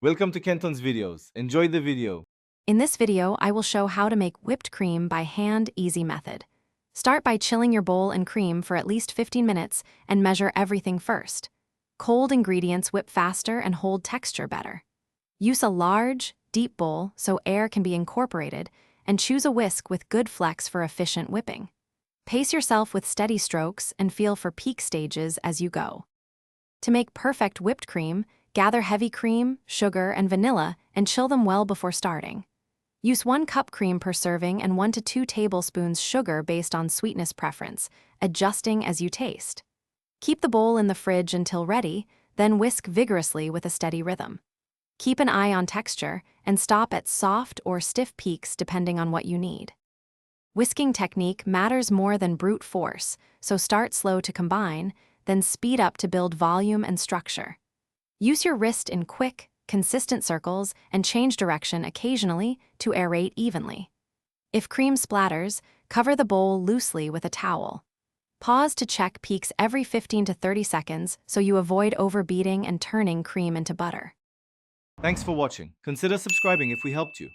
Welcome to Kenton's videos. Enjoy the video. In this video, I will show how to make whipped cream by hand easy method. Start by chilling your bowl and cream for at least 15 minutes and measure everything first. Cold ingredients whip faster and hold texture better. Use a large, deep bowl so air can be incorporated, and choose a whisk with good flex for efficient whipping. Pace yourself with steady strokes and feel for peak stages as you go. To make perfect whipped cream, gather heavy cream, sugar, and vanilla and chill them well before starting. Use 1 cup cream per serving and 1 to 2 tablespoons sugar based on sweetness preference, adjusting as you taste. Keep the bowl in the fridge until ready, then whisk vigorously with a steady rhythm. Keep an eye on texture and stop at soft or stiff peaks depending on what you need. Whisking technique matters more than brute force, so start slow to combine, then speed up to build volume and structure. Use your wrist in quick, consistent circles and change direction occasionally to aerate evenly. If cream splatters, cover the bowl loosely with a towel. Pause to check peaks every 15 to 30 seconds so you avoid overbeating and turning cream into butter. Thanks for watching. Consider subscribing if we helped you.